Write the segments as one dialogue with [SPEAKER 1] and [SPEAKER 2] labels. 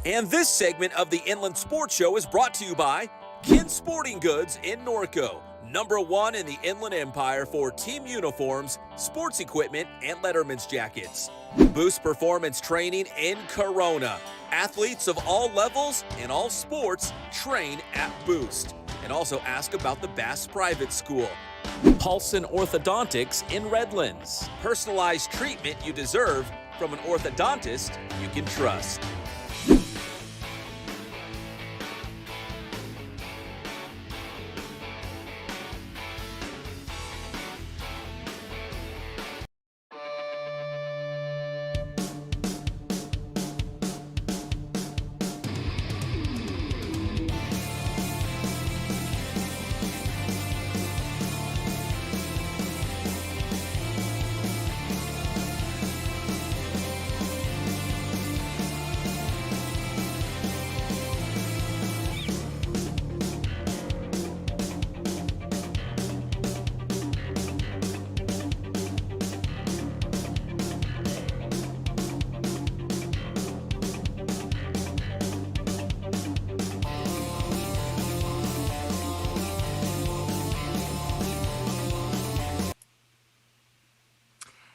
[SPEAKER 1] And this segment of the Inland Sports Show is brought to you by Kin Sporting Goods in Norco, #1 in the Inland Empire for team uniforms, sports equipment, and letterman's jackets. Boost Performance Training in Corona. Athletes of all levels and all sports train at Boost. And also ask about the Bass Private School. Paulson Orthodontics in Redlands. Personalized treatment you deserve from an orthodontist you can trust.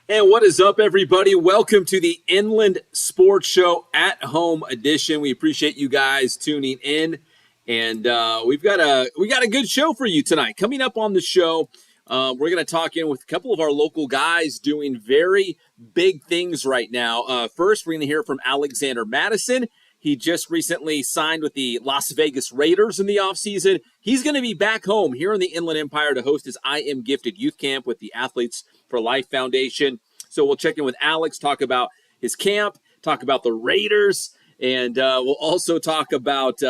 [SPEAKER 1] And what is up, everybody? Welcome to the Inland Sports Show at Home edition. We appreciate you guys tuning in, and we got a good show for you tonight. Coming up on the show, we're going to talk in with a couple of our local guys doing very big things right now. First, we're going to hear from Alexander Mattison. He just recently signed with the Las Vegas Raiders in the offseason. He's going to be back home here in the Inland Empire to host his I Am Gifted youth camp with the Athletes for Life Foundation. So we'll check in with Alex, talk about his camp, talk about the Raiders, and we'll also talk about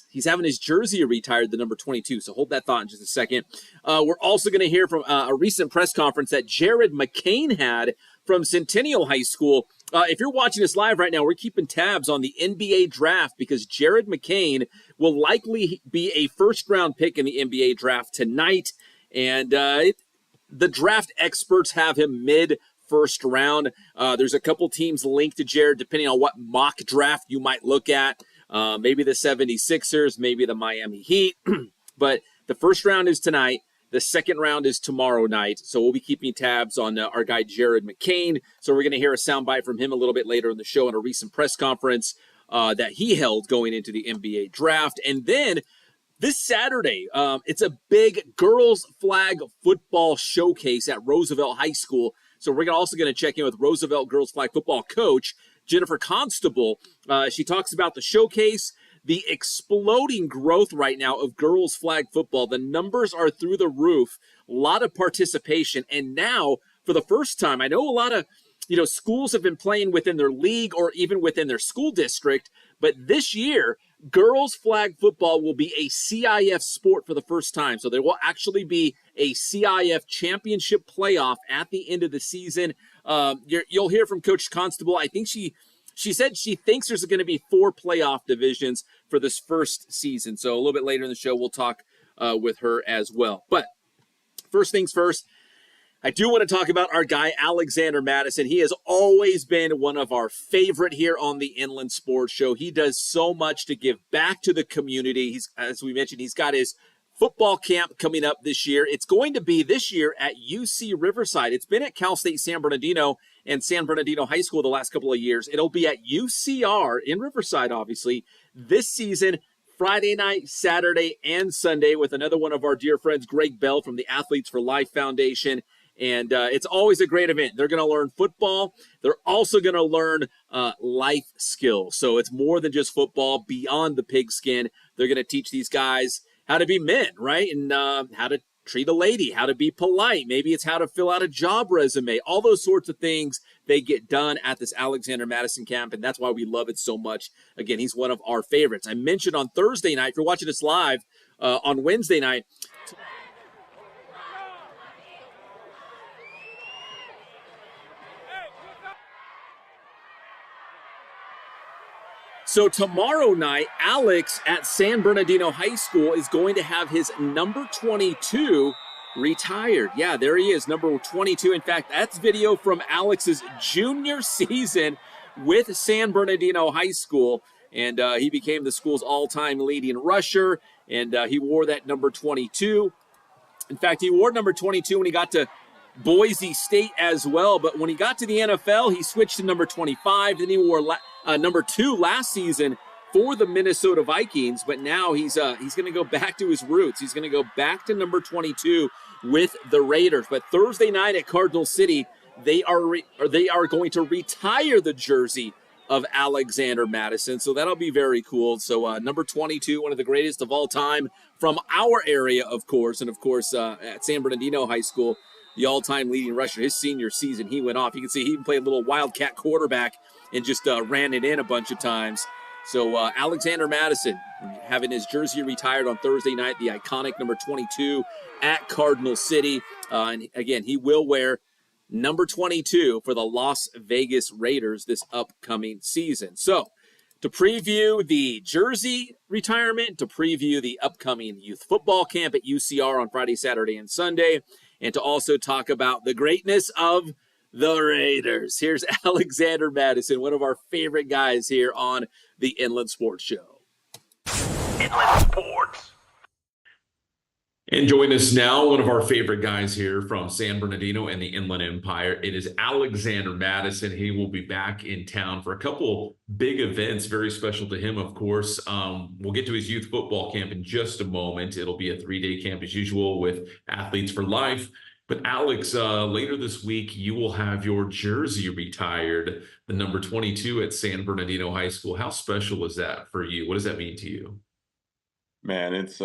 [SPEAKER 1] he's having his jersey retired, the number 22. So hold that thought in just a second. We're also going to hear from a recent press conference that Jared McCain had from Centennial High School. If you're watching this live right now, we're keeping tabs on the NBA draft because Jared McCain will likely be a first-round pick in the NBA draft tonight. And the draft experts have him mid-first round. There's a couple teams linked to Jared, depending on what mock draft you might look at. Maybe the 76ers, maybe the Miami Heat. But the first round is tonight. The second round is tomorrow night, so we'll be keeping tabs on our guy Jared McCain. So we're going to hear a soundbite from him a little bit later in the show in a recent press conference that he held going into the NBA draft. And then this Saturday, it's a big girls flag football showcase at Roosevelt High School. So we're also going to check in with Roosevelt girls flag football coach Jen Constuble. She talks about the showcase, the exploding growth right now of girls flag football. The numbers are through the roof, a lot of participation. And now, for the first time, I know a lot of schools have been playing within their league or even within their school district, but this year, girls flag football will be a CIF sport for the first time. So there will actually be a CIF championship playoff at the end of the season. You'll hear from Coach Constable. I think she said she thinks there's going to be 4 playoff divisions for this first season. So a little bit later in the show, we'll talk with her as well. But first things first, I do want to talk about our guy, Alexander Mattison. He has always been one of our favorite here on the Inland Sports Show. He does so much to give back to the community. As we mentioned, he's got his football camp coming up this year. It's going to be this year at UC Riverside. It's been at Cal State San Bernardino and San Bernardino High School the last couple of years. It'll be at UCR in Riverside, obviously, this season, Friday night, Saturday, and Sunday with another one of our dear friends, Greg Bell from the Athletes for Life Foundation. And it's always a great event. They're going to learn football. They're also going to learn life skills. So it's more than just football, beyond the pigskin. They're going to teach these guys how to be men, right? And how to treat a lady, how to be polite. Maybe it's how to fill out a job resume. All those sorts of things they get done at this Alexander Mattison camp, and that's why we love it so much. Again, he's one of our favorites. I mentioned on Thursday night, if you're watching this live, on Wednesday night, so tomorrow night, Alex at San Bernardino High School is going to have his number 22 retired. Yeah, there he is, number 22. In fact, that's video from Alex's junior season with San Bernardino High School. and he became the school's all-time leading rusher, and he wore that number 22. In fact, he wore number 22 when he got to Boise State as well, but when he got to the NFL, he switched to number 25. Then he wore number 2 last season for the Minnesota Vikings, but now he's going to go back to his roots. He's going to go back to number 22 with the Raiders. But Thursday night at Cardinal City, they are going to retire the jersey of Alexander Mattison, so that'll be very cool. So number 22, one of the greatest of all time from our area, of course, and of course at San Bernardino High School, the all-time leading rusher. His senior season, he went off. You can see he even played a little wildcat quarterback and just ran it in a bunch of times. So Alexander Mattison having his jersey retired on Thursday night, the iconic number 22 at Cardinal City. And again, he will wear number 22 for the Las Vegas Raiders this upcoming season. So to preview the jersey retirement, to preview the upcoming youth football camp at UCR on Friday, Saturday, and Sunday, and to also talk about the greatness of the Raiders, here's Alexander Mattison, one of our favorite guys here on the Inland Sports Show.
[SPEAKER 2] Inland Sports.
[SPEAKER 3] And join us now, one of our favorite guys here from San Bernardino and the Inland Empire. It is Alexander Mattison. He will be back in town for a couple big events, very special to him, of course. We'll get to his youth football camp in just a moment. It'll be a 3-day camp as usual with Athletes for Life. But Alex, later this week, you will have your jersey retired, the number 22 at San Bernardino High School. How special is that for you? What does that mean to you?
[SPEAKER 4] Man, it's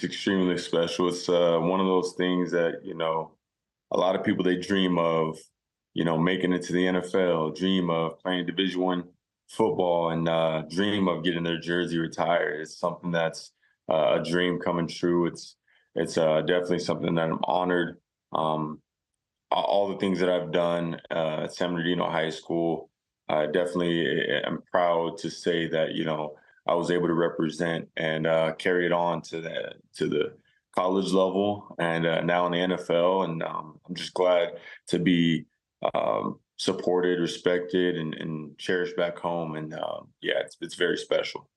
[SPEAKER 4] extremely special. It's one of those things that, a lot of people, they dream of, making it to the NFL, dream of playing Division I football, and dream of getting their jersey retired. It's something that's a dream coming true. It's definitely something that I'm honored. All the things that I've done at San Bernardino High School, I definitely am proud to say that, I was able to represent and carry it on to the college level, and now in the NFL. And I'm just glad to be supported, respected, and cherished back home. And it's very special.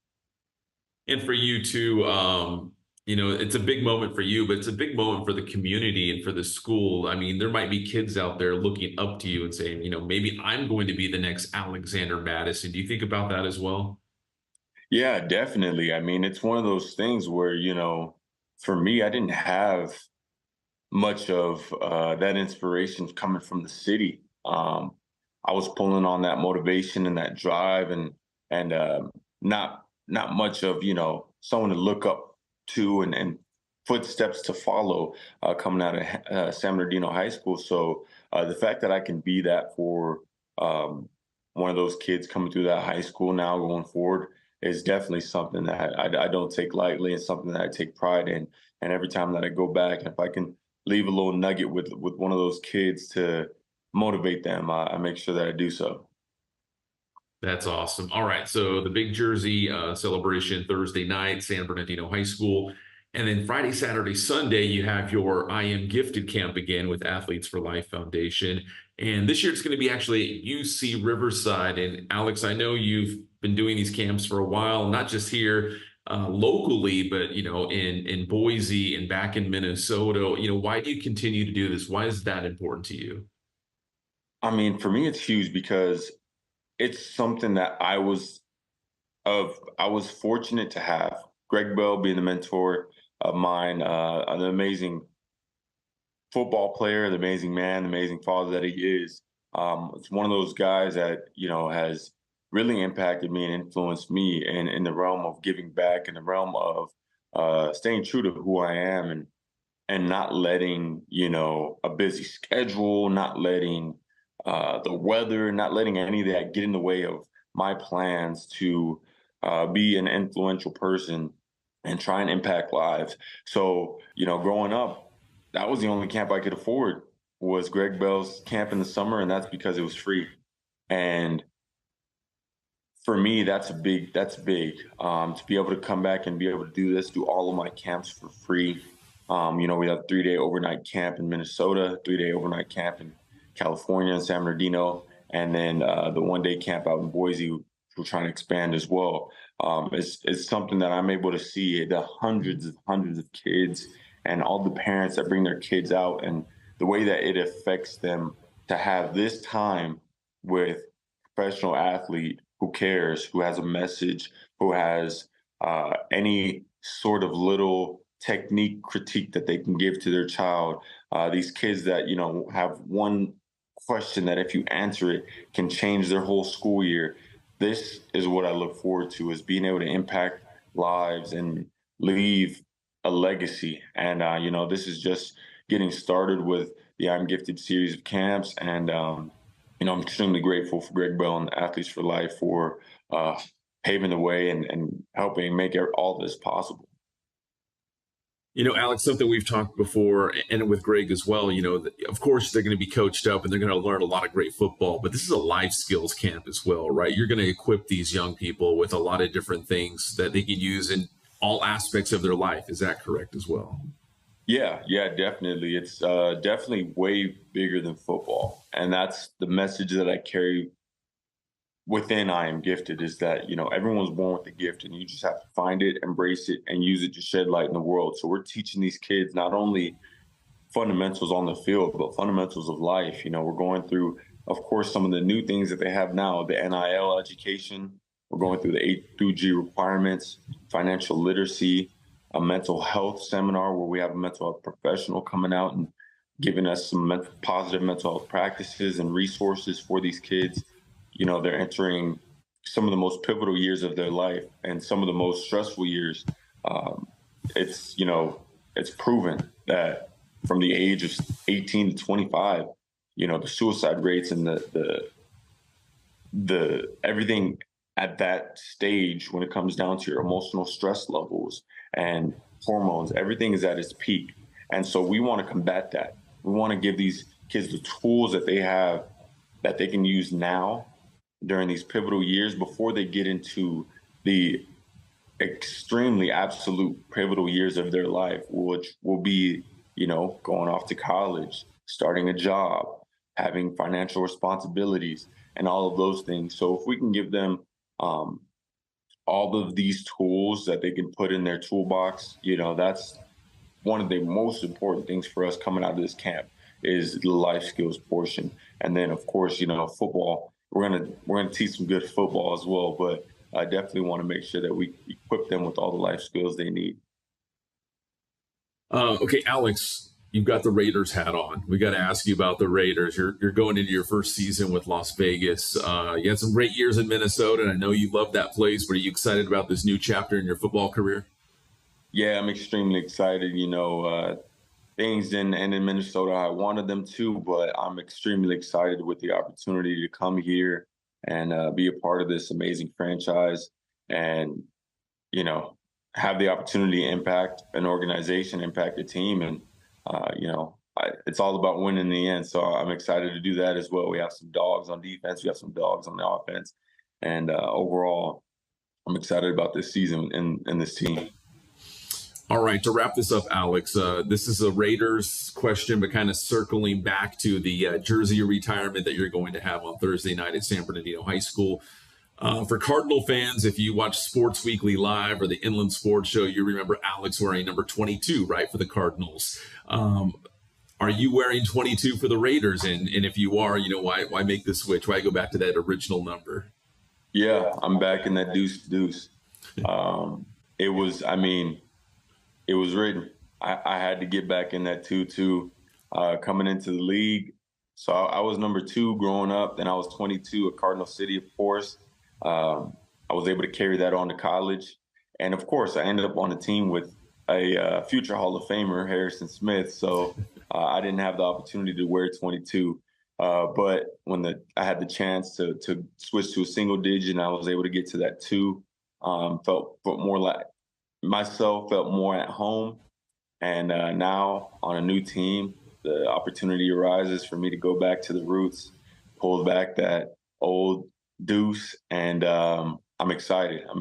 [SPEAKER 3] And for you too, it's a big moment for you, but it's a big moment for the community and for the school. I mean, there might be kids out there looking up to you and saying, maybe I'm going to be the next Alexander Mattison. Do you think about that as well?
[SPEAKER 4] Yeah, definitely. I mean, it's one of those things where, for me, I didn't have much of that inspiration coming from the city. I was pulling on that motivation and that drive, and not much of, someone to look up to and footsteps to follow coming out of San Bernardino High School. So the fact that I can be that for one of those kids coming through that high school now going forward is definitely something that I don't take lightly, and something that I take pride in. And every time that I go back, if I can leave a little nugget with one of those kids to motivate them, I make sure that I do so.
[SPEAKER 3] That's awesome. All right. So the big jersey celebration Thursday night, San Bernardino High School. And then Friday, Saturday, Sunday, you have your I Am Gifted camp again with Athletes for Life Foundation. And this year it's going to be actually at UC Riverside. And Alex, I know you've been doing these camps for a while, not just here locally, but, in Boise and back in Minnesota. Why do you continue to do this? Why is that important to you?
[SPEAKER 4] I mean, for me, it's huge because it's something that I was fortunate to have. Greg Bell being the mentor of mine, an amazing football player, the amazing man, the amazing father that he is. It's one of those guys that, has really impacted me and influenced me in the realm of giving back, in the realm of staying true to who I am, and not letting, a busy schedule, not letting the weather, not letting any of that get in the way of my plans to be an influential person and try and impact lives. So, growing up, that was the only camp I could afford, was Greg Bell's camp in the summer, and that's because it was free. And for me, that's big. To be able to come back and be able to do all of my camps for free. We have a 3-day overnight camp in Minnesota, 3-day overnight camp in California and San Bernardino, and then the 1-day camp out in Boise we're trying to expand as well. It's something that I'm able to see the hundreds of kids and all the parents that bring their kids out, and the way that it affects them to have this time with professional athlete who cares, who has a message, who has any sort of little technique critique that they can give to their child. These kids that, have one question that if you answer it can change their whole school year. This is what I look forward to, is being able to impact lives and leave a legacy. And, this is just getting started with the I'm Gifted series of camps. And, I'm extremely grateful for Greg Bell and Athletes for Life for paving the way and helping make all this possible.
[SPEAKER 3] Alex, something we've talked before, and with Greg as well, of course, they're going to be coached up and they're going to learn a lot of great football, but this is a life skills camp as well, right? You're going to equip these young people with a lot of different things that they can use in all aspects of their life. Is that correct as well?
[SPEAKER 4] Yeah, definitely. It's definitely way bigger than football. And that's the message that I carry within I Am Gifted, is that, everyone's born with a gift and you just have to find it, embrace it, and use it to shed light in the world. So we're teaching these kids not only fundamentals on the field, but fundamentals of life. We're going through, of course, some of the new things that they have now, the NIL education. We're going through the A through G requirements, financial literacy, a mental health seminar where we have a mental health professional coming out and giving us some positive mental health practices and resources for these kids. They're entering some of the most pivotal years of their life and some of the most stressful years. It's proven that from the age of 18 to 25, the suicide rates and the everything at that stage, when it comes down to your emotional stress levels and hormones, everything is at its peak. And so we want to combat that. We want to give these kids the tools that they have that they can use now during these pivotal years before they get into the extremely absolute pivotal years of their life, which will be, going off to college, starting a job, having financial responsibilities, and all of those things. So if we can give them all of these tools that they can put in their toolbox, that's one of the most important things for us coming out of this camp, is the life skills portion. And then, of course, football. We're gonna teach some good football as well, but I definitely want to make sure that we equip them with all the life skills they need.
[SPEAKER 3] Okay, Alex, you've got the Raiders hat on. We got to ask you about the Raiders. You're going into your first season with Las Vegas. You had some great years in Minnesota, and I know you love that place. But are you excited about this new chapter in your football career?
[SPEAKER 4] Yeah, I'm extremely excited. Things didn't end in Minnesota how I wanted them to, but I'm extremely excited with the opportunity to come here and be a part of this amazing franchise and, have the opportunity to impact an organization, impact a team. And, it's all about winning in the end. So I'm excited to do that as well. We have some dogs on defense. We have some dogs on the offense. And overall, I'm excited about this season and this team.
[SPEAKER 3] All right, to wrap this up, Alex, this is a Raiders question, but kind of circling back to the jersey retirement that you're going to have on Thursday night at San Bernardino High School. For Cardinal fans, if you watch Sports Weekly Live or the Inland Sports Show, you remember Alex wearing number 22, right, for the Cardinals. Are you wearing 22 for the Raiders? And if you are, why make the switch? Why go back to that original number?
[SPEAKER 4] Yeah, I'm back in that deuce. It was written. I had to get back in that 2-2 coming into the league. So I was number 2 growing up. Then I was 22 at Cardinal City, of course. I was able to carry that on to college. And, of course, I ended up on a team with a future Hall of Famer, Harrison Smith. So I didn't have the opportunity to wear 22. But when I had the chance to switch to a single digit and I was able to get to that 2, felt more like myself, felt more at home. And now on a new team, the opportunity arises for me to go back to the roots, pull back that old deuce. And I'm excited. I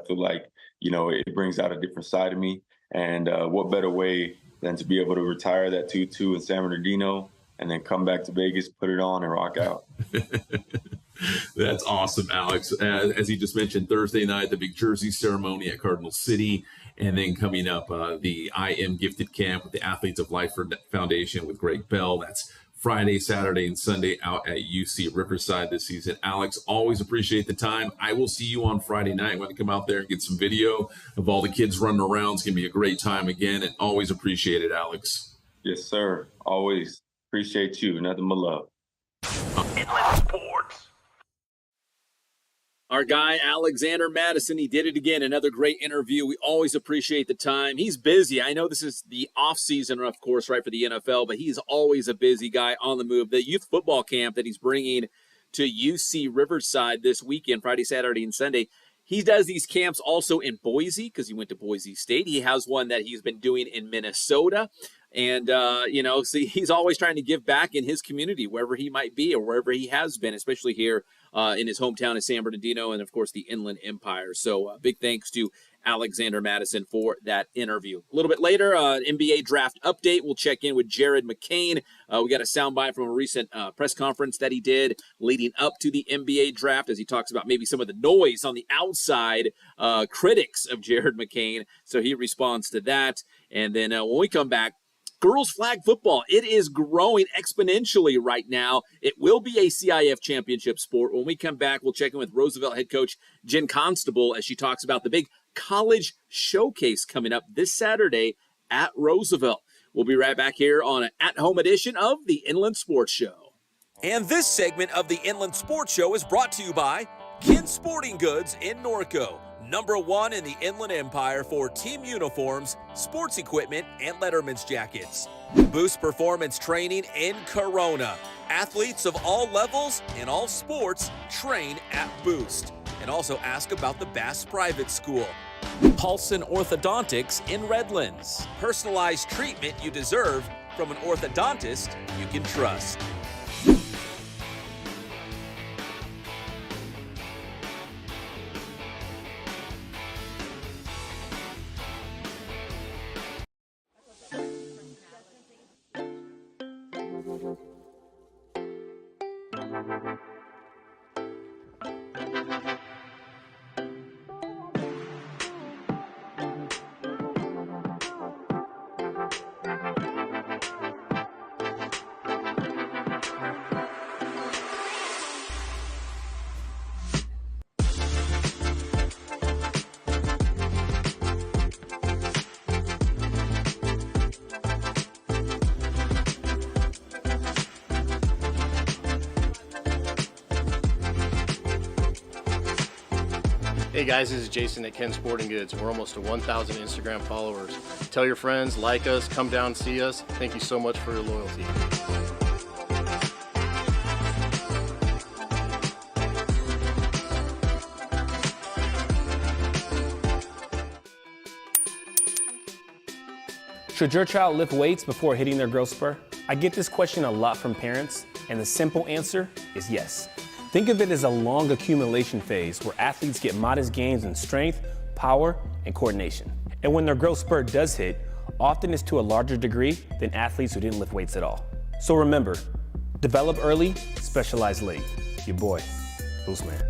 [SPEAKER 4] feel like, it brings out a different side of me. And what better way than to be able to retire that 2-2 in San Bernardino and then come back to Vegas, put it on and rock out.
[SPEAKER 3] That's awesome, Alex. As he just mentioned, Thursday night, the big jersey ceremony at Cardinal City. And then coming up, the I Am Gifted Camp with the Athletes of Life Foundation with Greg Bell. That's Friday, Saturday, and Sunday out at UC Riverside this season. Alex, always appreciate the time. I will see you on Friday night. I'm going to come out there and get some video of all the kids running around. It's going to be a great time again, and always appreciate it, Alex.
[SPEAKER 4] Yes, sir. Always appreciate you. Nothing but love.
[SPEAKER 2] Inland Sports.
[SPEAKER 1] Our guy, Alexander Mattison, he did it again. Another great interview. We always appreciate the time. He's busy. I know this is the off season, of course, right, for the NFL, but he's always a busy guy on the move. The youth football camp that he's bringing to UC Riverside this weekend, Friday, Saturday, and Sunday, he does these camps also in Boise because he went to Boise State. He has one that he's been doing in Minnesota. And, see, he's always trying to give back in his community, wherever he might be or wherever he has been, especially here in his hometown of San Bernardino and, of course, the Inland Empire. So big thanks to Alexander Mattison for that interview. A little bit later, NBA draft update. We'll check in with Jared McCain. We got a soundbite from a recent press conference that he did leading up to the NBA draft as he talks about maybe some of the noise on the outside critics of Jared McCain. So he responds to that. And then when we come back, girls flag football, it is growing exponentially right now. It will be a CIF championship sport. When we come back, we'll check in with Roosevelt head coach Jen Constuble as she talks about the big college showcase coming up this Saturday at Roosevelt. We'll be right back here on an at-home edition of the Inland Sports Show.
[SPEAKER 5] And this segment of the Inland Sports Show is brought to you by Ken Sporting Goods in Norco. #1 in the Inland Empire for team uniforms, sports equipment, and letterman's jackets. Boost Performance Training in Corona. Athletes of all levels in all sports train at Boost. And also ask about the Bass Private School. Paulson Orthodontics in Redlands. Personalized treatment you deserve from an orthodontist you can trust.
[SPEAKER 6] Hey guys, this is Jason at Ken Sporting Goods. We're almost to 1,000 Instagram followers. Tell your friends, like us, come down and see us. Thank you so much for your loyalty.
[SPEAKER 7] Should your child lift weights before hitting their growth spurt? I get this question a lot from parents, and the simple answer is yes. Think of it as a long accumulation phase where athletes get modest gains in strength, power, and coordination. And when their growth spurt does hit, often it's to a larger degree than athletes who didn't lift weights at all. So remember, develop early, specialize late. Your boy, Boost Man.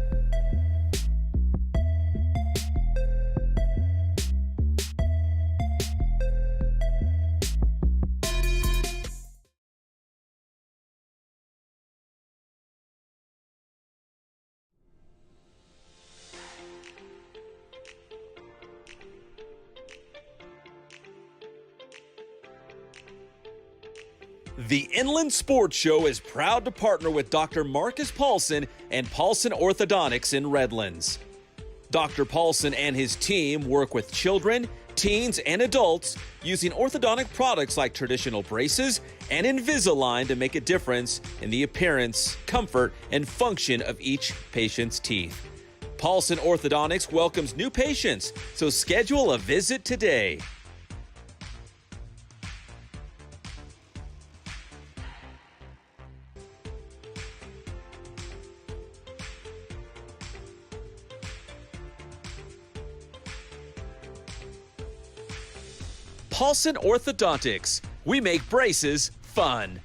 [SPEAKER 5] The Inland Sports Show is proud to partner with Dr. Marcus Paulson and Paulson Orthodontics in Redlands. Dr. Paulson and his team work with children, teens, and adults using orthodontic products like traditional braces and Invisalign to make a difference in the appearance, comfort, and function of each patient's teeth. Paulson Orthodontics welcomes new patients, so schedule a visit today. Paulson Orthodontics. We make braces fun.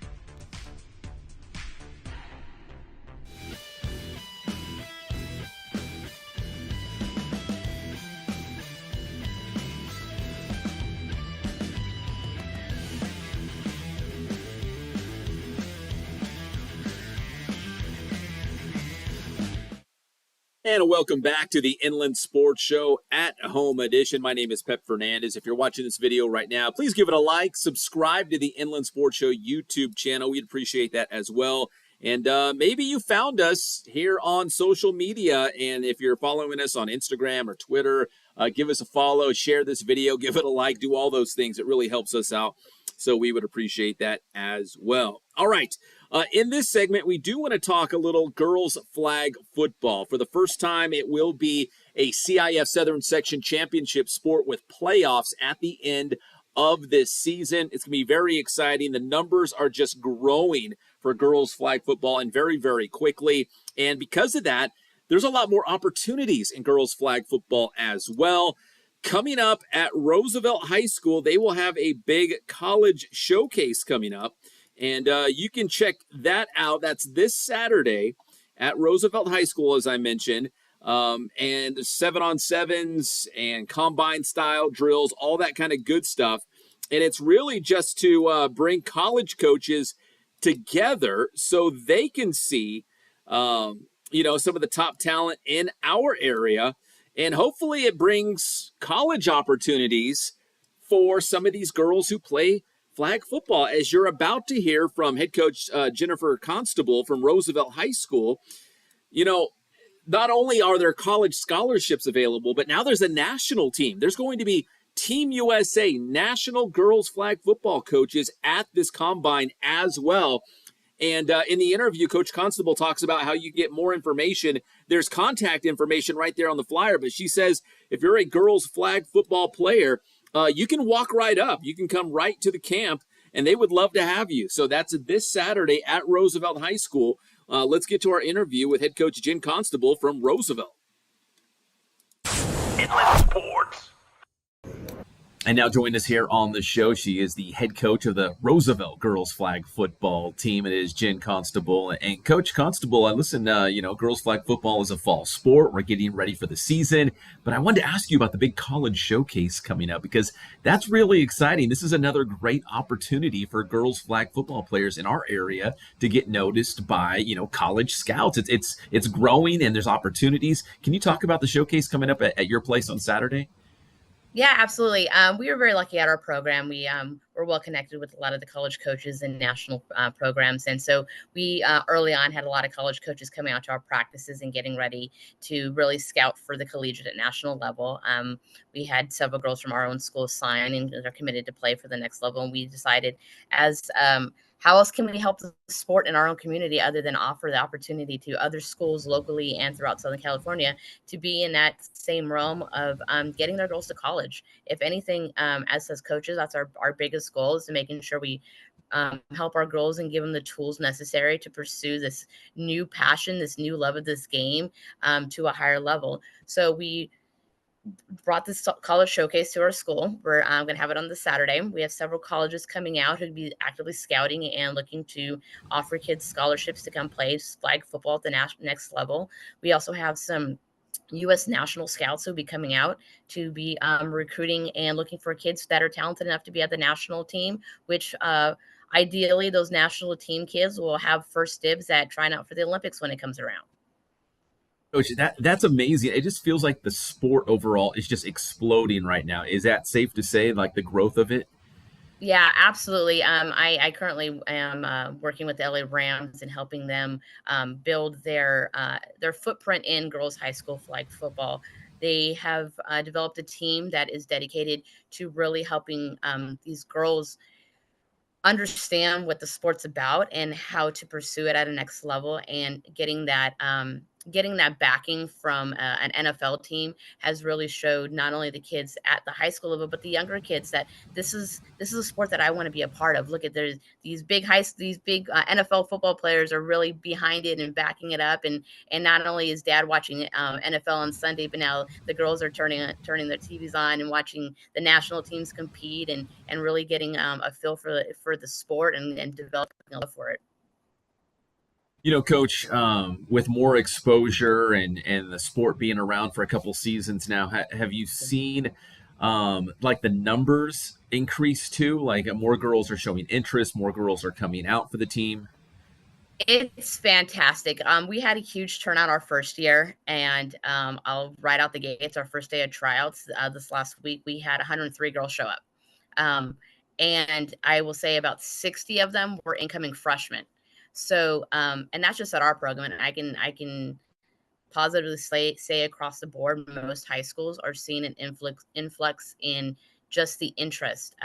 [SPEAKER 1] And welcome back to the Inland Sports Show at Home Edition. My name is Pep Fernandez. If you're watching this video right now, please give it a like. Subscribe to the Inland Sports Show YouTube channel. We'd appreciate that as well. And maybe you found us here on social media. And if you're following us on Instagram or Twitter, give us a follow, share this video, give it a like, do all those things. It really helps us out. So we would appreciate that as well. All right. In this segment, we do want to talk a little girls flag football. For the first time, it will be a CIF Southern Section Championship sport with playoffs at the end of this season. It's going to be very exciting. The numbers are just growing for girls flag football and very, very quickly. And because of that, there's a lot more opportunities in girls flag football as well. Coming up at Roosevelt High School, they will have a big college showcase coming up. And you can check that out. That's this Saturday at Roosevelt High School, as I mentioned. And 7-on-7s and combine-style drills, all that kind of good stuff. And it's really just to bring college coaches together so they can see, some of the top talent in our area. And hopefully it brings college opportunities for some of these girls who play flag football, as you're about to hear from head coach Jen Constuble from Roosevelt High School. Not only are there college scholarships available, but now there's a national team. There's going to be Team USA, national girls flag football coaches at this combine as well. And in the interview, Coach Constable talks about how you get more information. There's contact information right there on the flyer, but she says if you're a girls flag football player, you can walk right up. You can come right to the camp, and they would love to have you. So that's this Saturday at Roosevelt High School. Let's get to our interview with head coach Jen Constable from Roosevelt.
[SPEAKER 2] Inland Sports.
[SPEAKER 1] And now joining us here on the show, she is the head coach of the Roosevelt girls flag football team. It is Jen Constable. And Coach Constable, I listen, girls flag football is a fall sport. We're getting ready for the season. But I wanted to ask you about the big college showcase coming up, because that's really exciting. This is another great opportunity for girls flag football players in our area to get noticed by, college scouts. It's growing and there's opportunities. Can you talk about the showcase coming up at your place on Saturday?
[SPEAKER 8] Yeah, absolutely. We were very lucky at our program. We were well connected with a lot of the college coaches and national programs. And so we early on had a lot of college coaches coming out to our practices and getting ready to really scout for the collegiate at national level. We had several girls from our own school sign and are committed to play for the next level. And we decided as how else can we help the sport in our own community other than offer the opportunity to other schools locally and throughout Southern California to be in that same realm of getting their girls to college? If anything, as coaches, that's our biggest goal, is to making sure we help our girls and give them the tools necessary to pursue this new passion, this new love of this game to a higher level. So we brought this college showcase to our school. We're going to have it on this Saturday. We have several colleges coming out who'd be actively scouting and looking to offer kids scholarships to come play flag football at the next level. We also have some U.S. national scouts who'll be coming out to be recruiting and looking for kids that are talented enough to be at the national team, which ideally those national team kids will have first dibs at trying out for the Olympics when it comes around.
[SPEAKER 1] Coach, that's amazing. It just feels like the sport overall is just exploding right now. Is that safe to say, like the growth of it?
[SPEAKER 8] Yeah, absolutely. I currently am working with the LA Rams and helping them build their footprint in girls high school flag football. They have developed a team that is dedicated to really helping these girls understand what the sport's about and how to pursue it at a next level, and getting that backing from an NFL team has really showed not only the kids at the high school level, but the younger kids that this is a sport that I want to be a part of. Look at these big NFL football players are really behind it and backing it up. And not only is dad watching NFL on Sunday, but now the girls are turning their TVs on and watching the national teams compete and really getting a feel for the sport and developing a love for it.
[SPEAKER 1] Coach, with more exposure and the sport being around for a couple seasons now, have you seen like the numbers increase too? Like more girls are showing interest, more girls are coming out for the team?
[SPEAKER 8] It's fantastic. We had a huge turnout our first year, and I'll right out the gates. Our first day of tryouts this last week, we had 103 girls show up, um, and I will say about 60 of them were incoming freshmen. So, and that's just at our program. And I can positively say across the board, most high schools are seeing an influx in just the interest.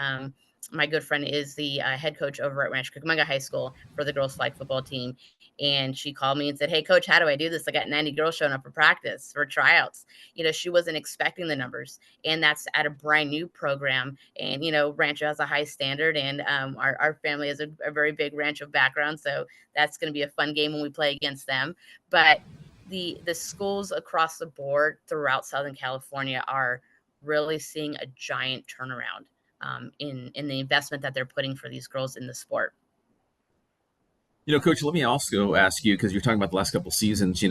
[SPEAKER 8] My good friend is the head coach over at Rancho Cucamonga High School for the girls flag football team. And she called me and said, "Hey, coach, how do I do this? I got 90 girls showing up for practice, for tryouts." She wasn't expecting the numbers. And that's at a brand new program. And, Rancho has a high standard. And our family has a very big Rancho background. So that's going to be a fun game when we play against them. But the schools across the board throughout Southern California are really seeing a giant turnaround in the investment that they're putting for these girls in the sport.
[SPEAKER 1] Coach, let me also ask you, because you're talking about the last couple seasons,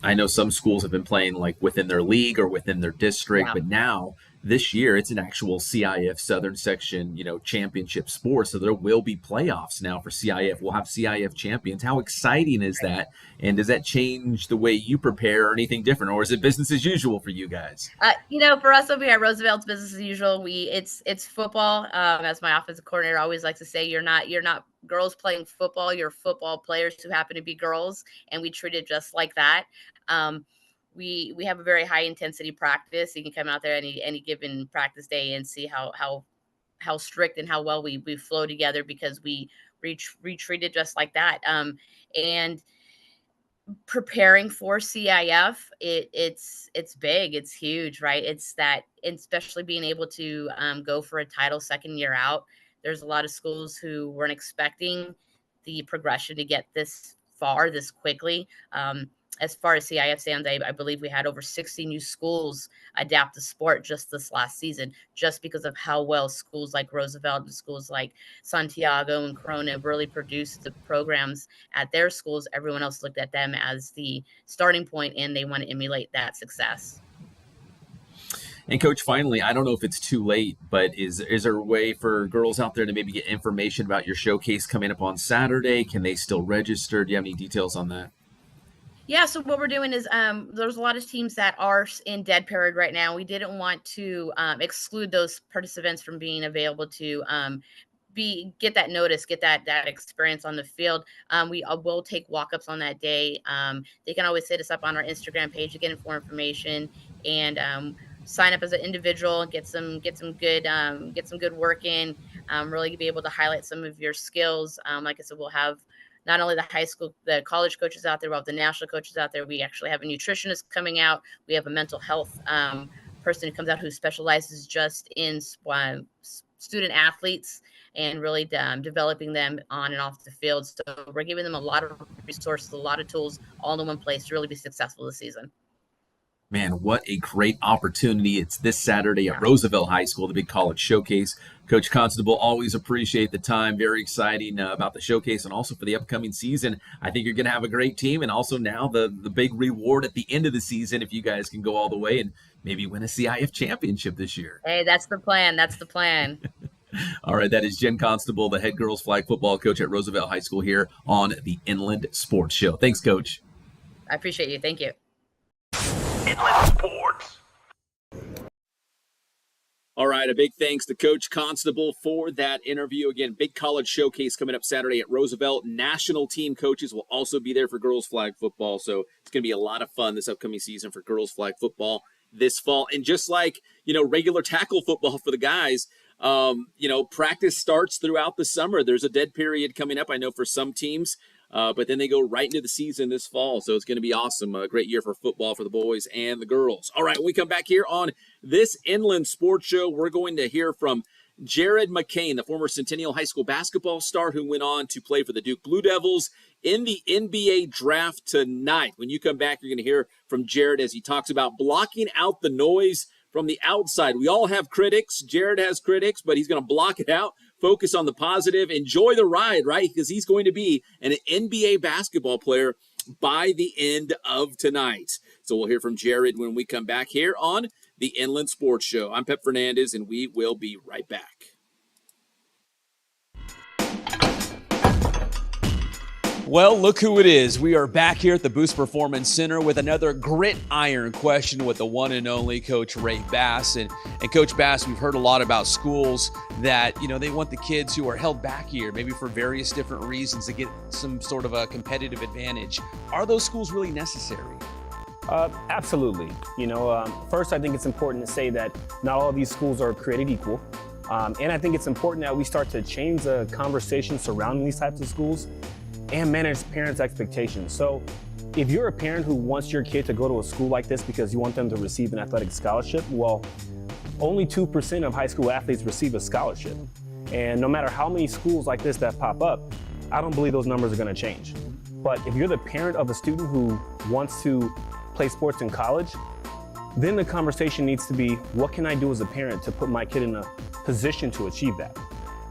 [SPEAKER 1] I know some schools have been playing like within their league or within their district,
[SPEAKER 8] Yeah.
[SPEAKER 1] but now this year it's an actual CIF Southern Section, championship sport. So there will be playoffs now for CIF. We'll have CIF champions. How exciting is that? And does that change the way you prepare or anything different? Or is it business as usual for you guys?
[SPEAKER 8] For us over here at Roosevelt's business as usual. It's football. As my offensive coordinator always likes to say, you're not girls playing football. You're football players who happen to be girls, and we treat it just like that. We have a very high intensity practice. You can come out there any given practice day and see how strict and how well we flow together, because we treat it just like that. And preparing for CIF, it's big, it's huge, right? It's that, especially being able to go for a title second year out. There's a lot of schools who weren't expecting the progression to get this far this quickly. As far as CIF stands, I believe we had over 60 new schools adapt the sport just this last season, just because of how well schools like Roosevelt and schools like Santiago and Corona really produced the programs at their schools. Everyone else looked at them as the starting point, and they want to emulate that success.
[SPEAKER 1] And Coach, finally, I don't know if it's too late, but is there a way for girls out there to maybe get information about your showcase coming up on Saturday? Can they still register? Do you have any details on that?
[SPEAKER 8] Yeah, so what we're doing is there's a lot of teams that are in dead period right now. We didn't want to exclude those participants from being available to get that notice, get that experience on the field. We will take walk-ups on that day. They can always hit us up on our Instagram page to get more information, and sign up as an individual, get some good work in, really be able to highlight some of your skills. Like I said, we'll have not only the high school, the college coaches out there, we'll have the national coaches out there. We actually have a nutritionist coming out. We have a mental health person who comes out who specializes just in student athletes and really developing them on and off the field. So we're giving them a lot of resources, a lot of tools, all in one place to really be successful this season.
[SPEAKER 1] Man, what a great opportunity. It's this Saturday at Roosevelt High School, the big college showcase. Coach Constable, always appreciate the time. Very exciting about the showcase and also for the upcoming season. I think you're going to have a great team, and also now the big reward at the end of the season if you guys can go all the way and maybe win a CIF championship this year.
[SPEAKER 8] Hey, that's the plan. That's the plan.
[SPEAKER 1] All right, that is Jen Constable, the head girls flag football coach at Roosevelt High School here on the Inland Sports Show. Thanks, Coach.
[SPEAKER 8] I appreciate you. Thank you.
[SPEAKER 2] Inland Sports.
[SPEAKER 1] All right, a big thanks to Coach Constable for that interview. Again, big college showcase coming up Saturday at Roosevelt. National team coaches will also be there for girls flag football, so it's going to be a lot of fun this upcoming season for girls flag football this fall. And just like, regular tackle football for the guys, practice starts throughout the summer. There's a dead period coming up, I know, for some teams. But then they go right into the season this fall. So it's going to be awesome. A great year for football for the boys and the girls. All right, when we come back here on this Inland Sports Show, we're going to hear from Jared McCain, the former Centennial High School basketball star who went on to play for the Duke Blue Devils in the NBA draft tonight. When you come back, you're going to hear from Jared as he talks about blocking out the noise from the outside. We all have critics. Jared has critics, but he's going to block it out. Focus on the positive. Enjoy the ride, right? Because he's going to be an NBA basketball player by the end of tonight. So we'll hear from Jared when we come back here on the Inland Sports Show. I'm Pep Fernandez, and we will be right back. Well, look who it is. We are back here at the Boost Performance Center with another gridiron question with the one and only Coach Ray Bass. And Coach Bass, we've heard a lot about schools that, they want the kids who are held back here, maybe for various different reasons, to get some sort of a competitive advantage. Are those schools really necessary?
[SPEAKER 7] Absolutely. First, I think it's important to say that not all of these schools are created equal. And I think it's important that we start to change the conversation surrounding these types of schools and manage parents' expectations. So if you're a parent who wants your kid to go to a school like this because you want them to receive an athletic scholarship, well, only 2% of high school athletes receive a scholarship. And no matter how many schools like this that pop up, I don't believe those numbers are going to change. But if you're the parent of a student who wants to play sports in college, then the conversation needs to be, what can I do as a parent to put my kid in a position to achieve that?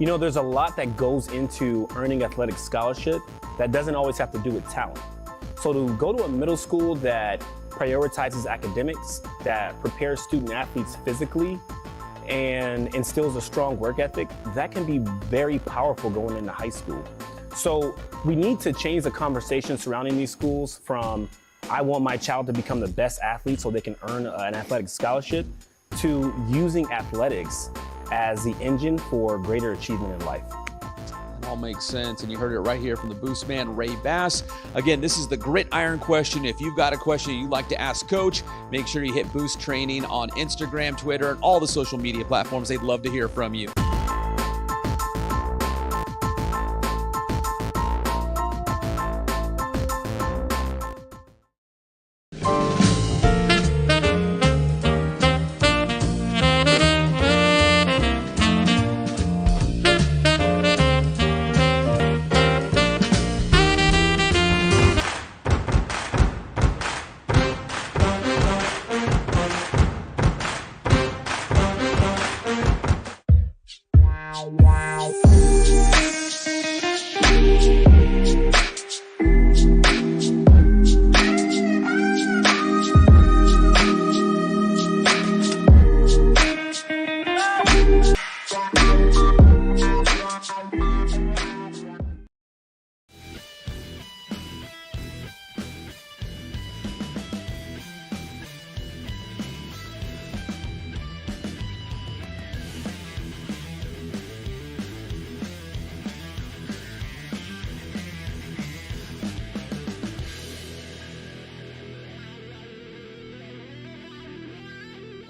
[SPEAKER 7] There's a lot that goes into earning athletic scholarship that doesn't always have to do with talent. So to go to a middle school that prioritizes academics, that prepares student athletes physically, and instills a strong work ethic, that can be very powerful going into high school. So we need to change the conversation surrounding these schools from, I want my child to become the best athlete so they can earn an athletic scholarship, to using athletics as the engine for greater achievement in life.
[SPEAKER 1] It all makes sense, and you heard it right here from the Boost man, Ray Bass. Again, this is the gridiron question. If you've got a question you'd like to ask Coach, make sure you hit Boost Training on Instagram, Twitter, and all the social media platforms. They'd love to hear from you.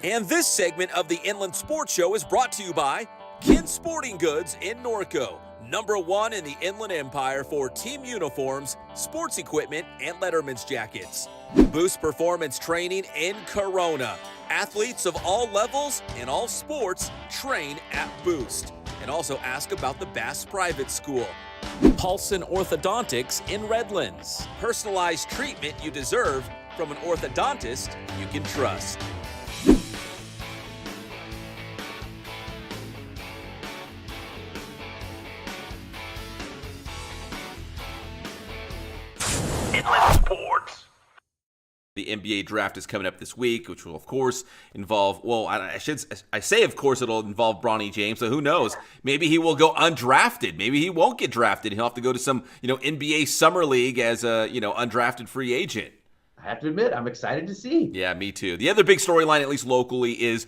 [SPEAKER 5] And this segment of the Inland Sports Show is brought to you by Ken Sporting Goods in Norco, #1 in the Inland Empire for team uniforms, sports equipment, and letterman's jackets. Boost Performance Training in Corona. Athletes of all levels in all sports train at Boost. And also ask about the Bass Private School. Paulson Orthodontics in Redlands. Personalized treatment you deserve from an orthodontist you can trust.
[SPEAKER 2] Inland Sports.
[SPEAKER 5] The NBA draft is coming up this week, which will, of course, involve, I say, of course, it'll involve Bronny James, so who knows? Maybe he will go undrafted. Maybe he won't get drafted. He'll have to go to some, NBA Summer League as a, undrafted free agent.
[SPEAKER 9] I have to admit, I'm excited to see.
[SPEAKER 5] Yeah, me too. The other big storyline, at least locally, is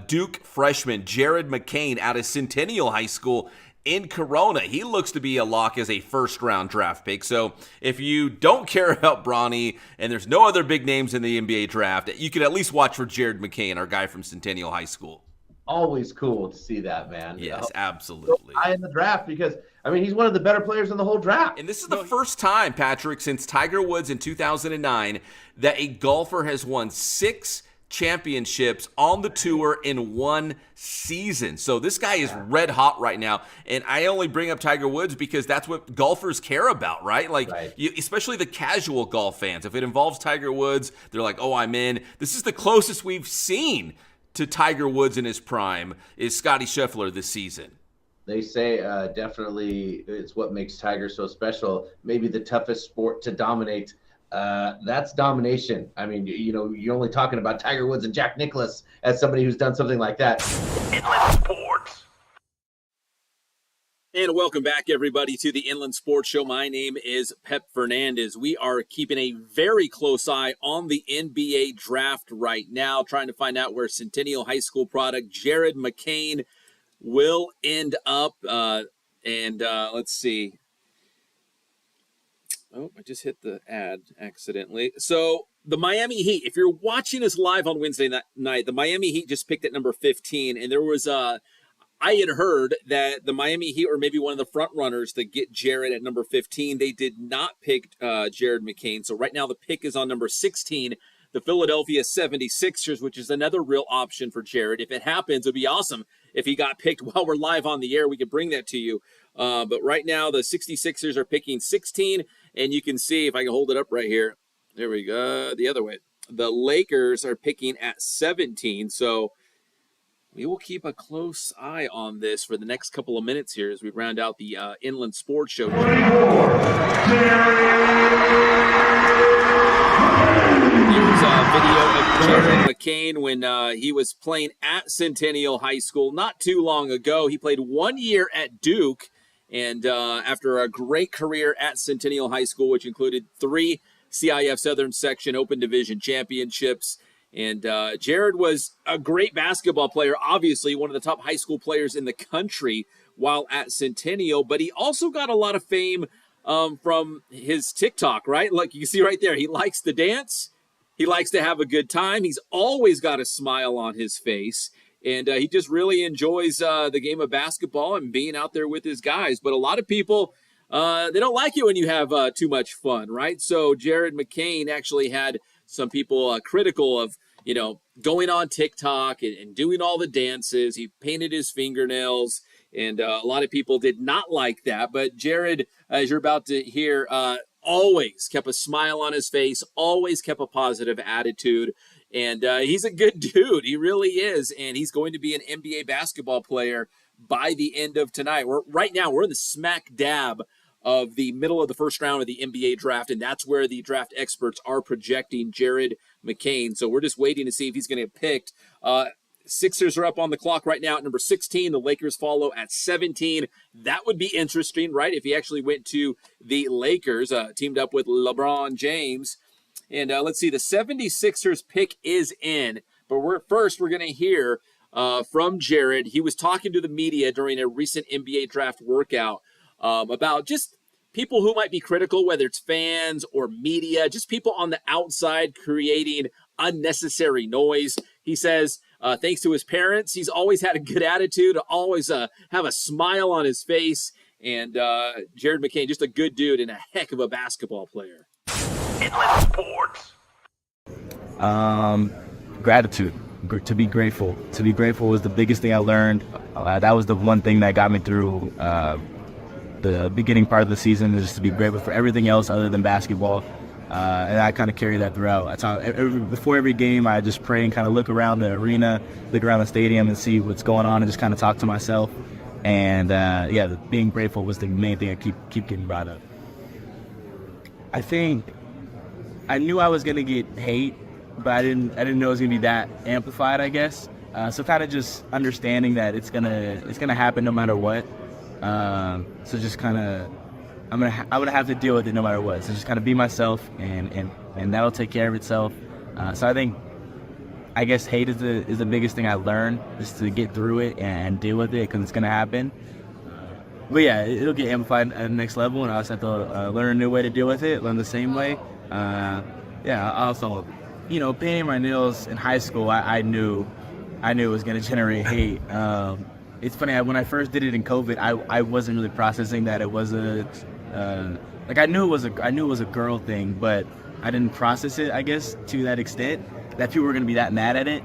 [SPEAKER 5] Duke freshman Jared McCain out of Centennial High School in Corona. He looks to be a lock as a first-round draft pick. So if you don't care about Bronny and there's no other big names in the NBA draft, you could at least watch for Jared McCain, our guy from Centennial High School.
[SPEAKER 9] Always cool to see that, man.
[SPEAKER 5] Yes, absolutely.
[SPEAKER 9] High in the draft because, he's one of the better players in the whole draft.
[SPEAKER 5] And this is the first time, Patrick, since Tiger Woods in 2009, that a golfer has won 6 championships on the tour in one season. So this guy is red hot right now. And I only bring up Tiger Woods because that's what golfers care about, right? Especially the casual golf fans. If it involves Tiger Woods, they're like, oh, I'm in. This is the closest we've seen to Tiger Woods in his prime is Scotty Scheffler this season.
[SPEAKER 9] They say definitely it's what makes Tiger so special. Maybe the toughest sport to dominate. That's domination. You're only talking about Tiger Woods and Jack Nicklaus as somebody who's done something like that.
[SPEAKER 2] Inland Sports.
[SPEAKER 1] And welcome back, everybody, to the Inland Sports Show. My name is Pep Fernandez. We are keeping a very close eye on the NBA draft right now, trying to find out where Centennial High School product Jared McCain will end up. Let's see. Oh, I just hit the ad accidentally. So the Miami Heat, if you're watching us live on Wednesday night, the Miami Heat just picked at number 15, and there was I had heard that the Miami Heat were maybe one of the front runners to get Jared at number 15. They did not pick Jared McCain. So right now the pick is on number 16, the Philadelphia 76ers, which is another real option for Jared. If it happens, it would be awesome if he got picked while we're live on the air. We could bring that to you. But right now the 66ers are picking 16, and you can see, if I can hold it up right here. There we go. The other way. The Lakers are picking at 17. So we will keep a close eye on this for the next couple of minutes here as we round out the Inland Sports Show. Here's a video of Jared McCain when he was playing at Centennial High School not too long ago. He played 1 year at Duke, and after a great career at Centennial High School, which included 3 CIF Southern Section Open Division championships. And Jared was a great basketball player, obviously one of the top high school players in the country while at Centennial, but he also got a lot of fame from his TikTok, right? Like you can see right there, he likes to dance. He likes to have a good time. He's always got a smile on his face, and he just really enjoys the game of basketball and being out there with his guys. But a lot of people, they don't like it when you have too much fun, right? So Jared McCain actually had some people critical of, going on TikTok and doing all the dances. He painted his fingernails, and a lot of people did not like that. But Jared, as you're about to hear, always kept a smile on his face, always kept a positive attitude. And he's a good dude. He really is. And he's going to be an NBA basketball player by the end of tonight. Right now, we're in the smack dab of the middle of the first round of the NBA draft, and that's where the draft experts are projecting Jared McCain. So we're just waiting to see if he's going to get picked. Sixers are up on the clock right now at number 16. The Lakers follow at 17. That would be interesting, right, if he actually went to the Lakers, teamed up with LeBron James. And let's see, the 76ers pick is in, but we're going to hear from Jared. He was talking to the media during a recent NBA draft workout about just people who might be critical, whether it's fans or media, just people on the outside creating unnecessary noise. He says, thanks to his parents, he's always had a good attitude, always have a smile on his face. And Jared McCain, just a good dude and a heck of a basketball player.
[SPEAKER 2] Inland Sports.
[SPEAKER 10] Gratitude. To be grateful. To be grateful was the biggest thing I learned. That was the one thing that got me through the beginning part of the season, is just to be grateful for everything else other than basketball. And I kind of carry that throughout. Before every game, I just pray and kind of look around the arena, look around the stadium and see what's going on and just kind of talk to myself. And being grateful was the main thing I keep getting brought up. I think I knew I was going to get hate, but I didn't know it was going to be that amplified, I guess. So kind of just understanding that it's gonna happen no matter what. So just kind of, I'm gonna have to deal with it no matter what. So just kind of be myself, and that'll take care of itself. So I guess hate is the biggest thing I learned, just to get through it and deal with it, because it's gonna happen. But yeah, it'll get amplified at the next level, and I also have to learn a new way to deal with it, learn the same way. I also, painting my nails in high school, I knew it was gonna generate hate. It's funny, when I first did it in COVID, I wasn't really processing that it was I knew it was a girl thing, but I didn't process it, I guess, to that extent that people were gonna be that mad at it.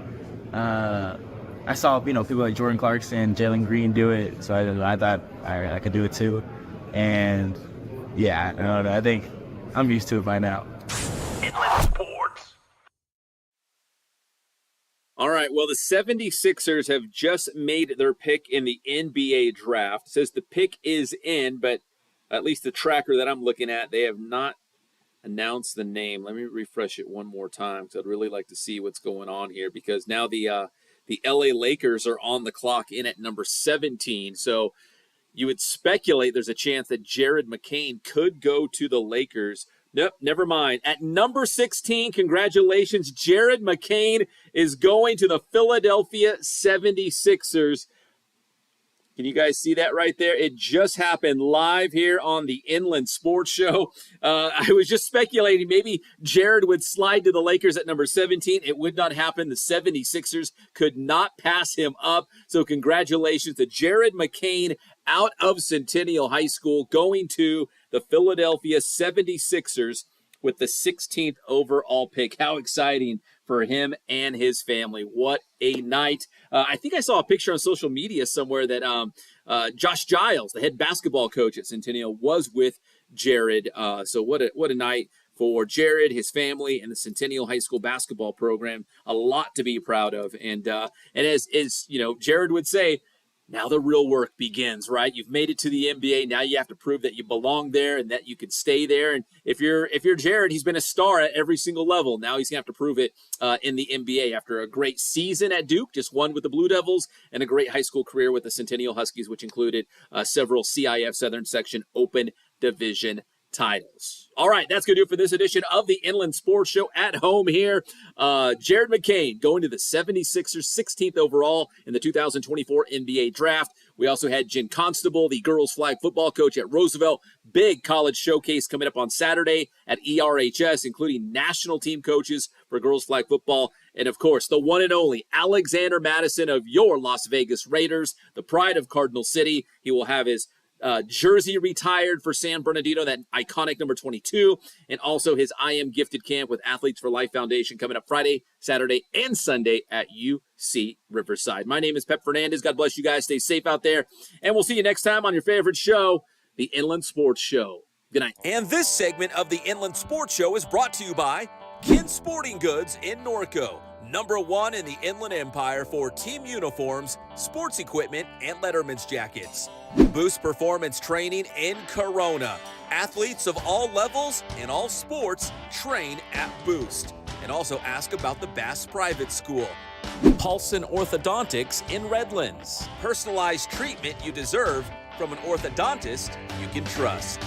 [SPEAKER 10] I saw people like Jordan Clarkson, Jalen Green do it, so I thought I could do it too. And yeah, I don't know, I think I'm used to it by now.
[SPEAKER 2] Inland Sports.
[SPEAKER 1] All right, well, the 76ers have just made their pick in the NBA draft. It says the pick is in, but at least the tracker that I'm looking at, they have not announced the name. Let me refresh it one more time, because I'd really like to see what's going on here, because now the LA Lakers are on the clock in at number 17. So, you would speculate there's a chance that Jared McCain could go to the Lakers. Nope, never mind. At number 16, congratulations, Jared McCain is going to the Philadelphia 76ers. Can you guys see that right there? It just happened live here on the Inland Sports Show. I was just speculating maybe Jared would slide to the Lakers at number 17. It would not happen. The 76ers could not pass him up. So congratulations to Jared McCain out of Centennial High School going to the Philadelphia 76ers with the 16th overall pick. How exciting for him and his family. What a night. I think I saw a picture on social media somewhere that Josh Giles, the head basketball coach at Centennial, was with Jared. So what a night for Jared, his family, and the Centennial High School basketball program. A lot to be proud of. And as you know, Jared would say, now the real work begins, right? You've made it to the NBA. Now you have to prove that you belong there and that you can stay there. And if you're Jared, he's been a star at every single level. Now he's going to have to prove it in the NBA after a great season at Duke, just won with the Blue Devils, and a great high school career with the Centennial Huskies, which included several CIF Southern Section Open Division titles. All right, that's going to do it for this edition of the Inland Sports Show at home here. Jared McCain going to the 76ers, 16th overall in the 2024 NBA Draft. We also had Jen Constuble, the girls flag football coach at Roosevelt. Big college showcase coming up on Saturday at ERHS, including national team coaches for girls flag football. And, of course, the one and only Alexander Mattison of your Las Vegas Raiders, the pride of Cardinal City. He will have his jersey retired for San Bernardino, that iconic number 22, and also his I Am Gifted camp with Athletes for Life Foundation coming up Friday, Saturday, and Sunday at UC Riverside. My name is Pep Fernandez. God bless you guys. Stay safe out there, and we'll see you next time on your favorite show, the Inland Sports Show. Good night.
[SPEAKER 5] And this segment of the Inland Sports Show is brought to you by Ken Sporting Goods in Norco, #1 in the Inland Empire for team uniforms, sports equipment, and letterman's jackets. Boost Performance Training in Corona. Athletes of all levels in all sports train at Boost. And also ask about the Bass Private School. Paulson Orthodontics in Redlands. Personalized treatment you deserve from an orthodontist you can trust.